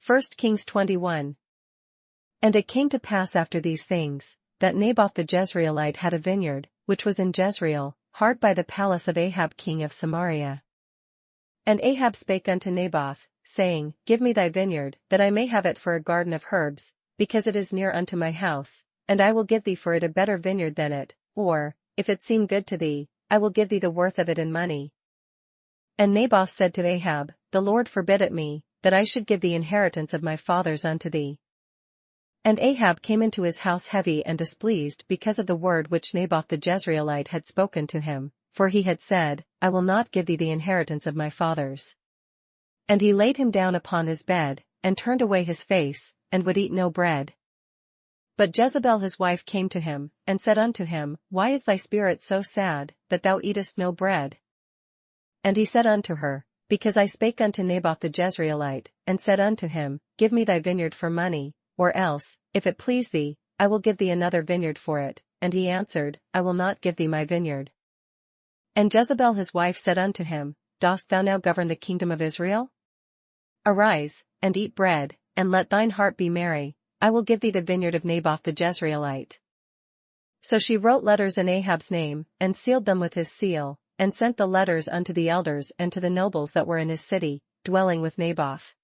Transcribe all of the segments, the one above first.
1 Kings 21. And it came to pass after these things, that Naboth the Jezreelite had a vineyard, which was in Jezreel, hard by the palace of Ahab king of Samaria. And Ahab spake unto Naboth, saying, Give me thy vineyard, that I may have it for a garden of herbs, because it is near unto my house, and I will give thee for it a better vineyard than it, or, if it seem good to thee, I will give thee the worth of it in money. And Naboth said to Ahab, The Lord forbid it me, that I should give the inheritance of my fathers unto thee. And Ahab came into his house heavy and displeased because of the word which Naboth the Jezreelite had spoken to him, for he had said, I will not give thee the inheritance of my fathers. And he laid him down upon his bed, and turned away his face, and would eat no bread. But Jezebel his wife came to him, and said unto him, Why is thy spirit so sad, that thou eatest no bread? And he said unto her, Because I spake unto Naboth the Jezreelite, and said unto him, Give me thy vineyard for money, or else, if it please thee, I will give thee another vineyard for it. And he answered, I will not give thee my vineyard. And Jezebel his wife said unto him, Dost thou now govern the kingdom of Israel? Arise, and eat bread, and let thine heart be merry, I will give thee the vineyard of Naboth the Jezreelite. So she wrote letters in Ahab's name, and sealed them with his seal, and sent the letters unto the elders and to the nobles that were in his city, dwelling with Naboth.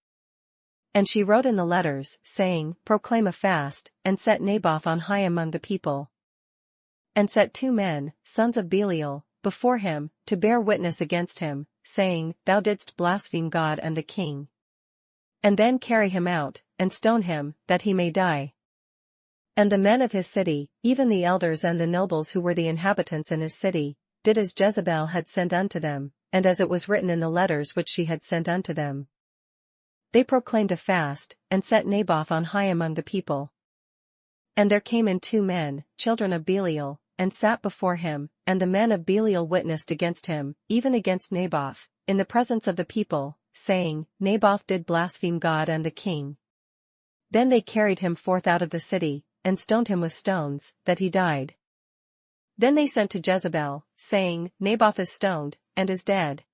And she wrote in the letters, saying, Proclaim a fast, and set Naboth on high among the people. And set 2 men, sons of Belial, before him, to bear witness against him, saying, Thou didst blaspheme God and the king. And then carry him out, and stone him, that he may die. And the men of his city, even the elders and the nobles who were the inhabitants in his city, did as Jezebel had sent unto them, and as it was written in the letters which she had sent unto them. They proclaimed a fast, and set Naboth on high among the people. And there came in 2 men, children of Belial, and sat before him, and the men of Belial witnessed against him, even against Naboth, in the presence of the people, saying, Naboth did blaspheme God and the king. Then they carried him forth out of the city, and stoned him with stones, that he died. Then they sent to Jezebel, saying, Naboth is stoned, and is dead.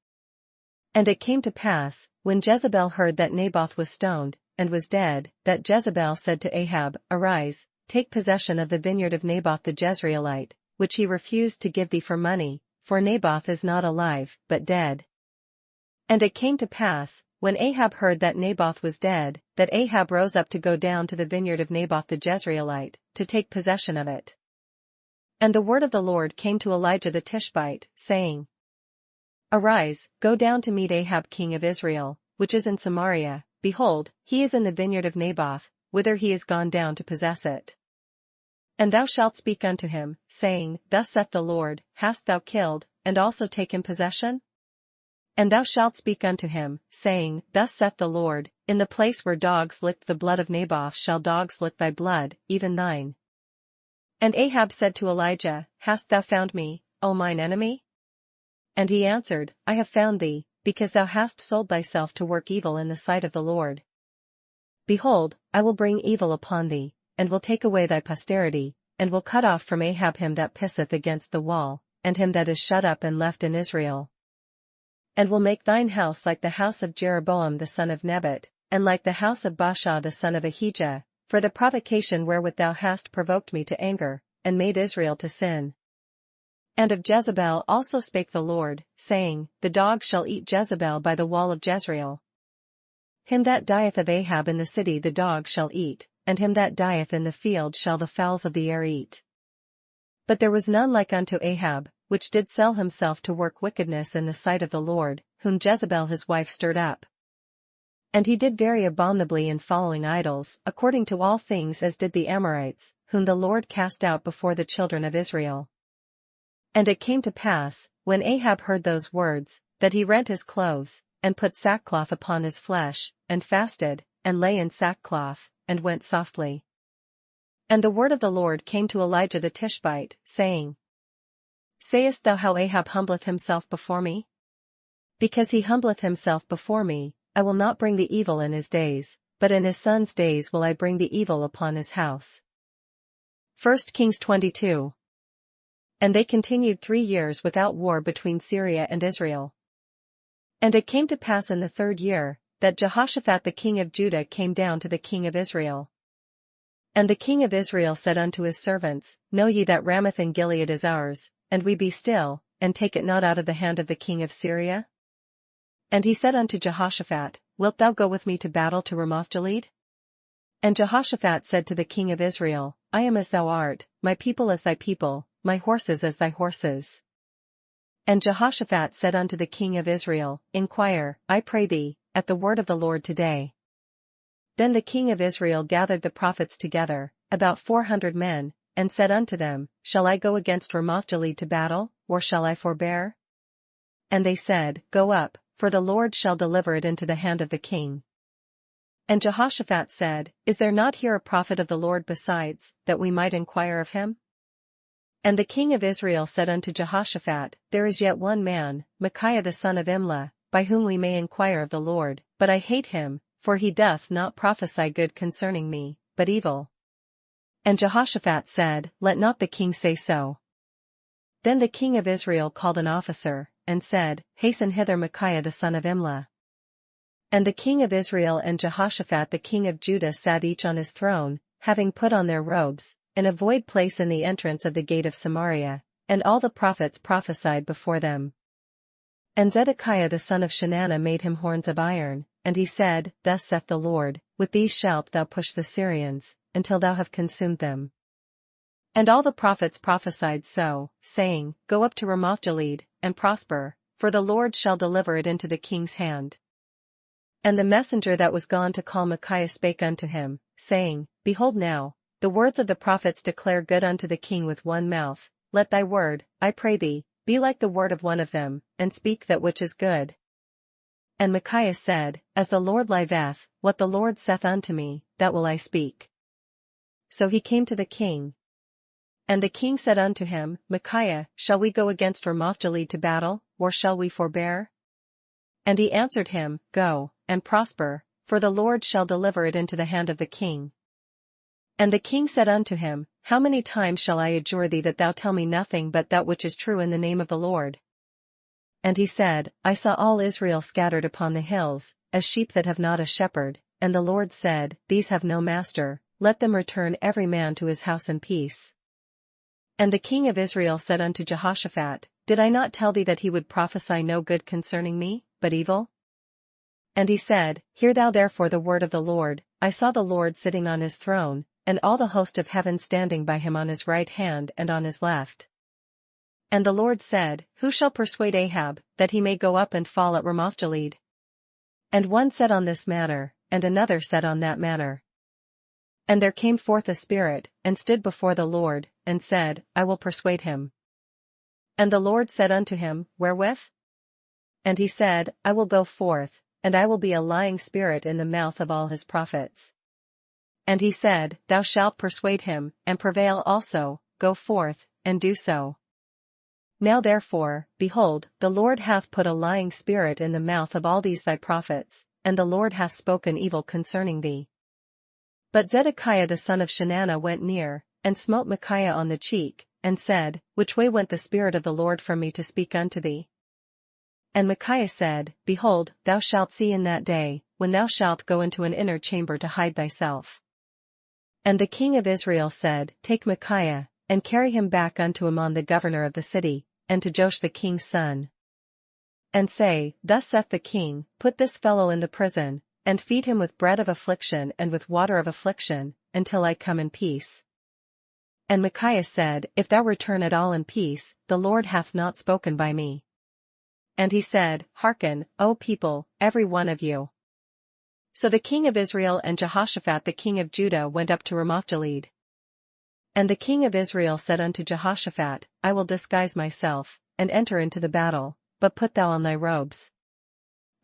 And it came to pass, when Jezebel heard that Naboth was stoned, and was dead, that Jezebel said to Ahab, Arise, take possession of the vineyard of Naboth the Jezreelite, which he refused to give thee for money, for Naboth is not alive, but dead. And it came to pass, when Ahab heard that Naboth was dead, that Ahab rose up to go down to the vineyard of Naboth the Jezreelite, to take possession of it. And the word of the Lord came to Elijah the Tishbite, saying, Arise, go down to meet Ahab king of Israel, which is in Samaria, behold, he is in the vineyard of Naboth, whither he is gone down to possess it. And thou shalt speak unto him, saying, Thus saith the Lord, Hast thou killed, and also taken possession? And thou shalt speak unto him, saying, Thus saith the Lord, In the place where dogs licked the blood of Naboth shall dogs lick thy blood, even thine. And Ahab said to Elijah, Hast thou found me, O mine enemy? And he answered, I have found thee, because thou hast sold thyself to work evil in the sight of the Lord. Behold, I will bring evil upon thee, and will take away thy posterity, and will cut off from Ahab him that pisseth against the wall, and him that is shut up and left in Israel. And will make thine house like the house of Jeroboam the son of Nebat, and like the house of Baasha the son of Ahijah, for the provocation wherewith thou hast provoked me to anger, and made Israel to sin. And of Jezebel also spake the Lord, saying, The dogs shall eat Jezebel by the wall of Jezreel. Him that dieth of Ahab in the city the dogs shall eat, and him that dieth in the field shall the fowls of the air eat. But there was none like unto Ahab, which did sell himself to work wickedness in the sight of the Lord, whom Jezebel his wife stirred up. And he did very abominably in following idols, according to all things as did the Amorites, whom the Lord cast out before the children of Israel. And it came to pass, when Ahab heard those words, that he rent his clothes, and put sackcloth upon his flesh, and fasted, and lay in sackcloth, and went softly. And the word of the Lord came to Elijah the Tishbite, saying, Sayest thou how Ahab humbleth himself before me? Because he humbleth himself before me, I will not bring the evil in his days, but in his son's days will I bring the evil upon his house. 1 Kings 22. And they continued 3 years without war between Syria and Israel. And it came to pass in the 3rd year, that Jehoshaphat the king of Judah came down to the king of Israel. And the king of Israel said unto his servants, Know ye that Ramoth in Gilead is ours, and we be still, and take it not out of the hand of the king of Syria? And he said unto Jehoshaphat, Wilt thou go with me to battle to Ramoth-Gilead? And Jehoshaphat said to the king of Israel, I am as thou art, my people as thy people, my horses as thy horses. And Jehoshaphat said unto the king of Israel, Inquire, I pray thee, at the word of the Lord today. Then the king of Israel gathered the prophets together, about 400 men, and said unto them, Shall I go against Ramoth-Gilead to battle, or shall I forbear? And they said, Go up, for the Lord shall deliver it into the hand of the king. And Jehoshaphat said, Is there not here a prophet of the Lord besides, that we might inquire of him? And the king of Israel said unto Jehoshaphat, There is yet one man, Micaiah the son of Imlah, by whom we may inquire of the Lord, but I hate him, for he doth not prophesy good concerning me, but evil. And Jehoshaphat said, Let not the king say so. Then the king of Israel called an officer, and said, Hasten hither Micaiah the son of Imlah. And the king of Israel and Jehoshaphat the king of Judah sat each on his throne, having put on their robes, in a void place in the entrance of the gate of Samaria, and all the prophets prophesied before them. And Zedekiah the son of Chenaanah made him horns of iron, and he said, Thus saith the Lord, With these shalt thou push the Syrians, until thou have consumed them. And all the prophets prophesied so, saying, Go up to Ramoth-Gilead, and prosper, for the Lord shall deliver it into the king's hand. And the messenger that was gone to call Micaiah spake unto him, saying, Behold now, the words of the prophets declare good unto the king with one mouth, let thy word, I pray thee, be like the word of one of them, and speak that which is good. And Micaiah said, As the Lord liveth, what the Lord saith unto me, that will I speak. So he came to the king. And the king said unto him, Micaiah, shall we go against Ramoth-Gilead to battle, or shall we forbear? And he answered him, Go, and prosper, for the Lord shall deliver it into the hand of the king. And the king said unto him, How many times shall I adjure thee that thou tell me nothing but that which is true in the name of the Lord? And he said, I saw all Israel scattered upon the hills, as sheep that have not a shepherd, and the Lord said, These have no master, let them return every man to his house in peace. And the king of Israel said unto Jehoshaphat, Did I not tell thee that he would prophesy no good concerning me, but evil? And he said, Hear thou therefore the word of the Lord, I saw the Lord sitting on his throne, and all the host of heaven standing by him on his right hand and on his left. And the Lord said, Who shall persuade Ahab, that he may go up and fall at Ramoth-Gilead? And one said on this matter, and another said on that matter. And there came forth a spirit, and stood before the Lord, and said, I will persuade him. And the Lord said unto him, Wherewith? And he said, I will go forth, and I will be a lying spirit in the mouth of all his prophets. And he said, Thou shalt persuade him, and prevail also, go forth, and do so. Now therefore, behold, the Lord hath put a lying spirit in the mouth of all these thy prophets, and the Lord hath spoken evil concerning thee. But Zedekiah the son of Chenaanah went near, and smote Micaiah on the cheek, and said, Which way went the Spirit of the Lord from me to speak unto thee? And Micaiah said, Behold, thou shalt see in that day, when thou shalt go into an inner chamber to hide thyself. And the king of Israel said, Take Micaiah, and carry him back unto Amon the governor of the city, and to Joash the king's son. And say, Thus saith the king, Put this fellow in the prison, and feed him with bread of affliction and with water of affliction, until I come in peace. And Micaiah said, If thou return at all in peace, the Lord hath not spoken by me. And he said, Hearken, O people, every one of you. So the king of Israel and Jehoshaphat the king of Judah went up to Ramoth-Gilead. And the king of Israel said unto Jehoshaphat, I will disguise myself, and enter into the battle, but put thou on thy robes.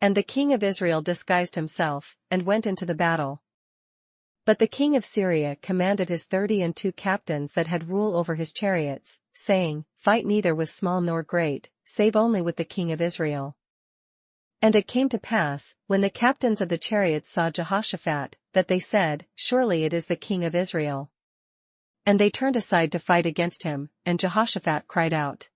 And the king of Israel disguised himself, and went into the battle. But the king of Syria commanded his 32 captains that had rule over his chariots, saying, Fight neither with small nor great, save only with the king of Israel. And it came to pass, when the captains of the chariots saw Jehoshaphat, that they said, Surely it is the king of Israel. And they turned aside to fight against him, and Jehoshaphat cried out.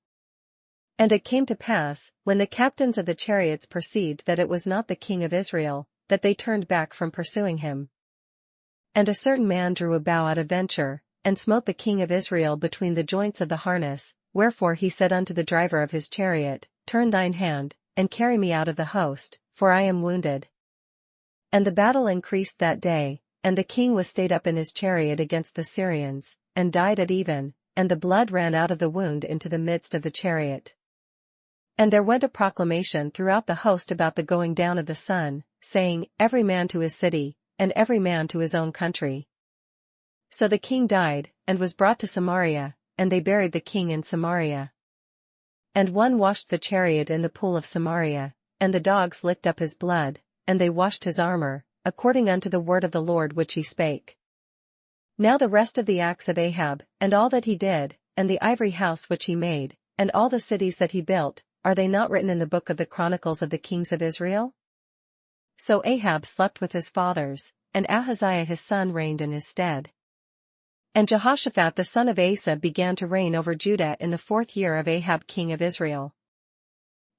And it came to pass, when the captains of the chariots perceived that it was not the king of Israel, that they turned back from pursuing him. And a certain man drew a bow at a venture, and smote the king of Israel between the joints of the harness, wherefore he said unto the driver of his chariot, Turn thine hand, and carry me out of the host, for I am wounded. And the battle increased that day, and the king was stayed up in his chariot against the Syrians, and died at even, and the blood ran out of the wound into the midst of the chariot. And there went a proclamation throughout the host about the going down of the sun, saying, Every man to his city, and every man to his own country. So the king died, and was brought to Samaria, and they buried the king in Samaria. And one washed the chariot in the pool of Samaria, and the dogs licked up his blood, and they washed his armor, according unto the word of the Lord which he spake. Now the rest of the acts of Ahab, and all that he did, and the ivory house which he made, and all the cities that he built, are they not written in the book of the Chronicles of the kings of Israel? So Ahab slept with his fathers, and Ahaziah his son reigned in his stead. And Jehoshaphat the son of Asa began to reign over Judah in the 4th year of Ahab king of Israel.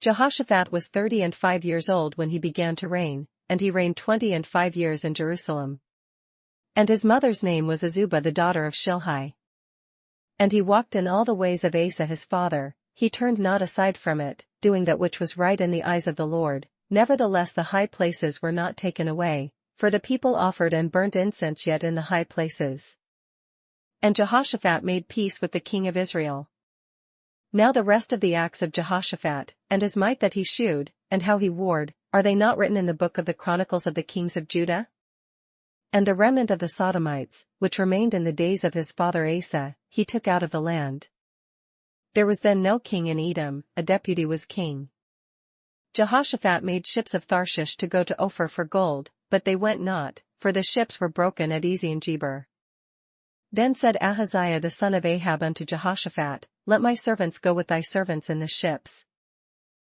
Jehoshaphat was 35 years old when he began to reign, and he reigned 25 years in Jerusalem. And his mother's name was Azubah the daughter of Shilhi. And he walked in all the ways of Asa his father, he turned not aside from it, doing that which was right in the eyes of the Lord. Nevertheless the high places were not taken away, for the people offered and burnt incense yet in the high places. And Jehoshaphat made peace with the king of Israel. Now the rest of the acts of Jehoshaphat, and his might that he shewed, and how he warred, are they not written in the book of the Chronicles of the kings of Judah? And the remnant of the Sodomites, which remained in the days of his father Asa, he took out of the land. There was then no king in Edom, a deputy was king. Jehoshaphat made ships of Tharshish to go to Ophir for gold, but they went not, for the ships were broken at Ezion-Geber. Then said Ahaziah the son of Ahab unto Jehoshaphat, Let my servants go with thy servants in the ships.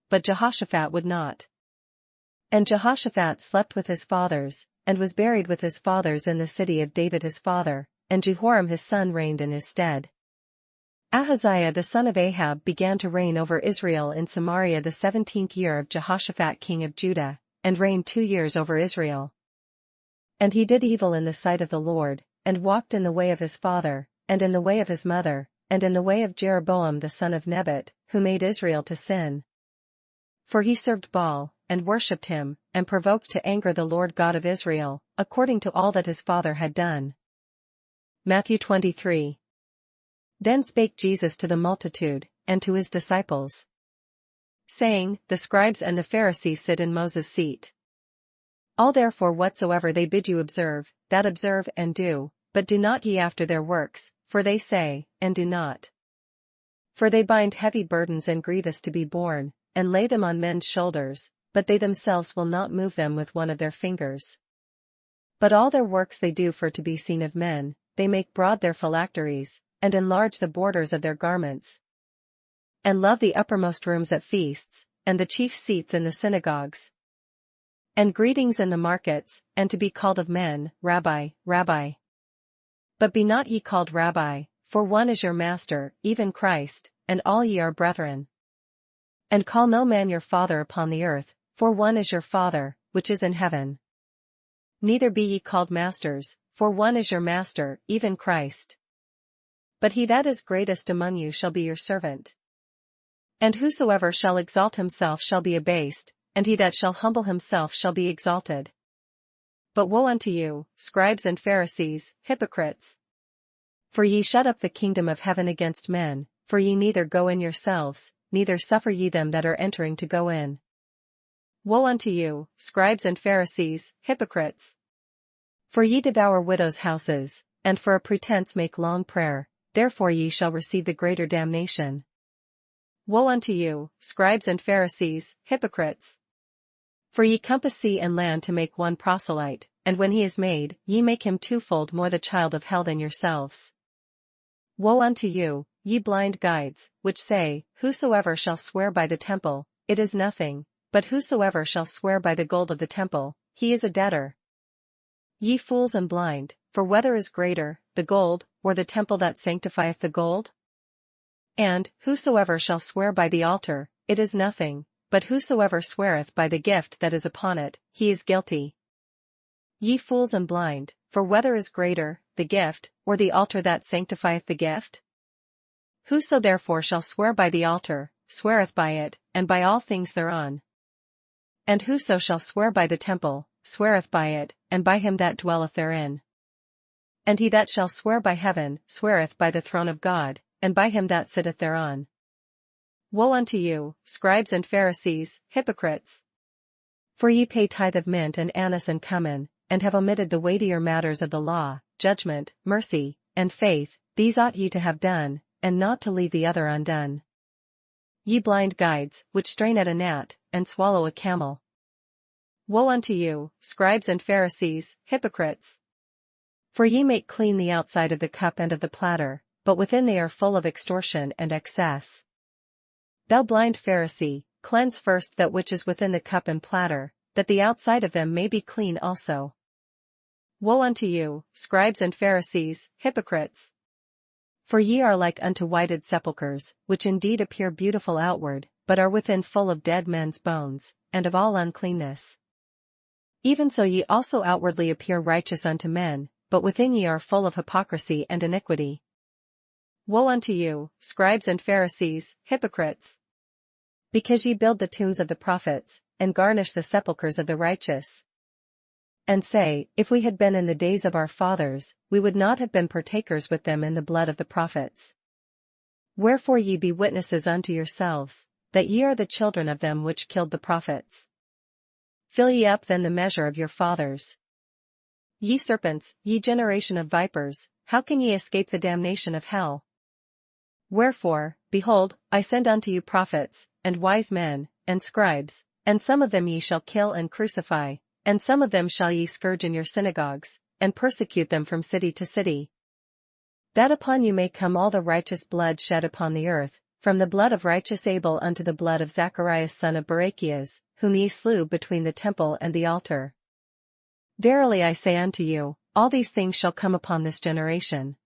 But Jehoshaphat would not. And Jehoshaphat slept with his fathers, and was buried with his fathers in the city of David his father, and Jehoram his son reigned in his stead. Ahaziah the son of Ahab began to reign over Israel in Samaria the 17th year of Jehoshaphat king of Judah, and reigned 2 years over Israel. And he did evil in the sight of the Lord, and walked in the way of his father, and in the way of his mother, and in the way of Jeroboam the son of Nebat, who made Israel to sin. For he served Baal, and worshipped him, and provoked to anger the Lord God of Israel, according to all that his father had done. Matthew 23. Then spake Jesus to the multitude, and to his disciples, saying, The scribes and the Pharisees sit in Moses' seat. All therefore whatsoever they bid you observe, that observe and do, but do not ye after their works, for they say, and do not. For they bind heavy burdens and grievous to be borne, and lay them on men's shoulders, but they themselves will not move them with one of their fingers. But all their works they do for to be seen of men, they make broad their phylacteries, and enlarge the borders of their garments, and love the uppermost rooms at feasts, and the chief seats in the synagogues, and greetings in the markets, and to be called of men, Rabbi, Rabbi. But be not ye called Rabbi, for one is your master, even Christ, and all ye are brethren. And call no man your father upon the earth, for one is your Father, which is in heaven. Neither be ye called masters, for one is your master, even Christ. But he that is greatest among you shall be your servant. And whosoever shall exalt himself shall be abased, and he that shall humble himself shall be exalted. But woe unto you, scribes and Pharisees, hypocrites! For ye shut up the kingdom of heaven against men, for ye neither go in yourselves, neither suffer ye them that are entering to go in. Woe unto you, scribes and Pharisees, hypocrites! For ye devour widows' houses, and for a pretense make long prayer, therefore ye shall receive the greater damnation. Woe unto you, scribes and Pharisees, hypocrites! For ye compass sea and land to make one proselyte, and when he is made, ye make him twofold more the child of hell than yourselves. Woe unto you, ye blind guides, which say, Whosoever shall swear by the temple, it is nothing, but whosoever shall swear by the gold of the temple, he is a debtor. Ye fools and blind, for whether is greater, the gold, or the temple that sanctifieth the gold? And, whosoever shall swear by the altar, it is nothing, but whosoever sweareth by the gift that is upon it, he is guilty. Ye fools and blind, for whether is greater, the gift, or the altar that sanctifieth the gift? Whoso therefore shall swear by the altar, sweareth by it, and by all things thereon. And whoso shall swear by the temple, sweareth by it, and by him that dwelleth therein. And he that shall swear by heaven, sweareth by the throne of God, and by him that sitteth thereon. Woe unto you, scribes and Pharisees, hypocrites! For ye pay tithe of mint and anise and cumin, and have omitted the weightier matters of the law, judgment, mercy, and faith. These ought ye to have done, and not to leave the other undone. Ye blind guides, which strain at a gnat, and swallow a camel. Woe unto you, scribes and Pharisees, hypocrites! For ye make clean the outside of the cup and of the platter, but within they are full of extortion and excess. Thou blind Pharisee, cleanse first that which is within the cup and platter, that the outside of them may be clean also. Woe unto you, scribes and Pharisees, hypocrites! For ye are like unto whited sepulchres, which indeed appear beautiful outward, but are within full of dead men's bones, and of all uncleanness. Even so ye also outwardly appear righteous unto men, but within ye are full of hypocrisy and iniquity. Woe unto you, scribes and Pharisees, hypocrites! Because ye build the tombs of the prophets, and garnish the sepulchres of the righteous. And say, if we had been in the days of our fathers, we would not have been partakers with them in the blood of the prophets. Wherefore ye be witnesses unto yourselves, that ye are the children of them which killed the prophets. Fill ye up then the measure of your fathers. Ye serpents, ye generation of vipers, how can ye escape the damnation of hell? Wherefore, behold, I send unto you prophets, and wise men, and scribes, and some of them ye shall kill and crucify, and some of them shall ye scourge in your synagogues, and persecute them from city to city. That upon you may come all the righteous blood shed upon the earth, from the blood of righteous Abel unto the blood of Zacharias son of Barachias, whom ye slew between the temple and the altar. Verily I say unto you, all these things shall come upon this generation.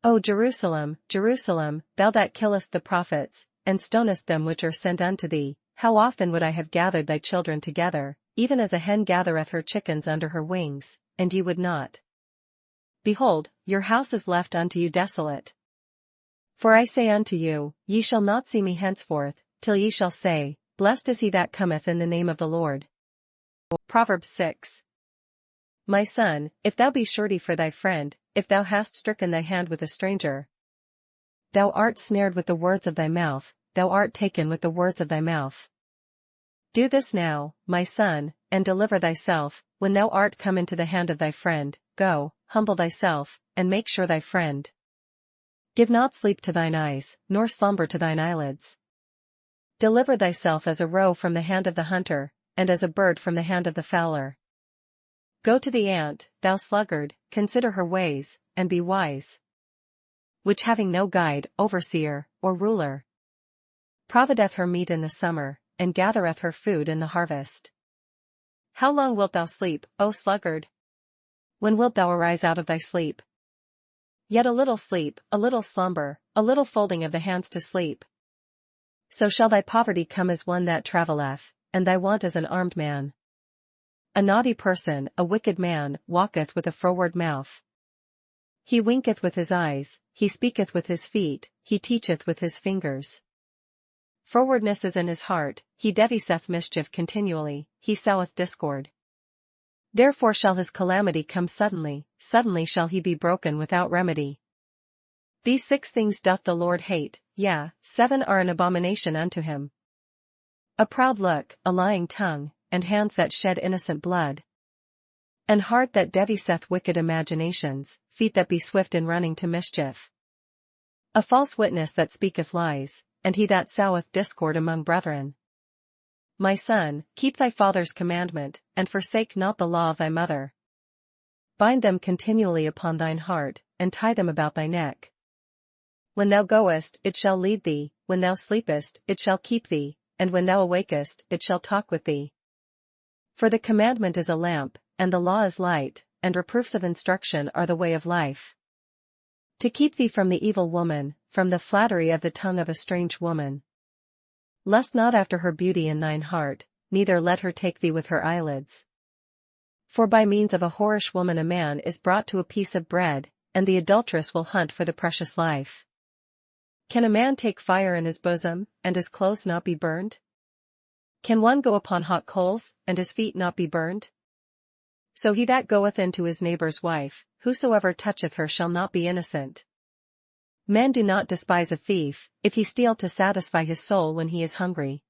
O Jerusalem, Jerusalem, thou that killest the prophets, and stonest them which are sent unto thee, how often would I have gathered thy children together, even as a hen gathereth her chickens under her wings, and ye would not. Behold, your house is left unto you desolate. For I say unto you, ye shall not see me henceforth, till ye shall say, Blessed is he that cometh in the name of the Lord. Proverbs 6. My son, if thou be surety for thy friend, if thou hast stricken thy hand with a stranger, thou art snared with the words of thy mouth, thou art taken with the words of thy mouth. Do this now, my son, and deliver thyself, when thou art come into the hand of thy friend. Go, humble thyself, and make sure thy friend. Give not sleep to thine eyes, nor slumber to thine eyelids. Deliver thyself as a roe from the hand of the hunter, and as a bird from the hand of the fowler. Go to the ant, thou sluggard, consider her ways, and be wise. Which having no guide, overseer, or ruler, provideth her meat in the summer, and gathereth her food in the harvest. How long wilt thou sleep, O sluggard? When wilt thou arise out of thy sleep? Yet a little sleep, a little slumber, a little folding of the hands to sleep. So shall thy poverty come as one that travelleth, and thy want as an armed man. A naughty person, a wicked man, walketh with a froward mouth. He winketh with his eyes, he speaketh with his feet, he teacheth with his fingers. Frowardness is in his heart, he deviseth mischief continually, he soweth discord. Therefore shall his calamity come suddenly, suddenly shall he be broken without remedy. These 6 things doth the Lord hate, yea, 7 are an abomination unto him. A proud look, a lying tongue, and hands that shed innocent blood. An heart that deviseth wicked imaginations, feet that be swift in running to mischief. A false witness that speaketh lies, and he that soweth discord among brethren. My son, keep thy father's commandment, and forsake not the law of thy mother. Bind them continually upon thine heart, and tie them about thy neck. When thou goest, it shall lead thee, when thou sleepest, it shall keep thee, and when thou awakest, it shall talk with thee. For the commandment is a lamp, and the law is light, and reproofs of instruction are the way of life. To keep thee from the evil woman, from the flattery of the tongue of a strange woman. Lust not after her beauty in thine heart, neither let her take thee with her eyelids. For by means of a whorish woman a man is brought to a piece of bread, and the adulteress will hunt for the precious life. Can a man take fire in his bosom, and his clothes not be burned? Can one go upon hot coals, and his feet not be burned? So he that goeth into his neighbor's wife, whosoever toucheth her shall not be innocent. Men do not despise a thief, if he steal to satisfy his soul when he is hungry.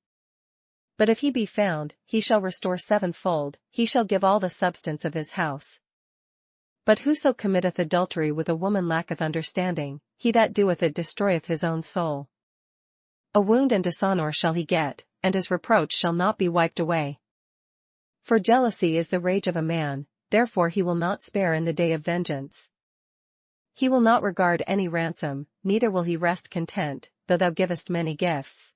But if he be found, he shall restore sevenfold, he shall give all the substance of his house. But whoso committeth adultery with a woman lacketh understanding, he that doeth it destroyeth his own soul. A wound and dishonor shall he get, and his reproach shall not be wiped away. For jealousy is the rage of a man, therefore he will not spare in the day of vengeance. He will not regard any ransom, neither will he rest content, though thou givest many gifts.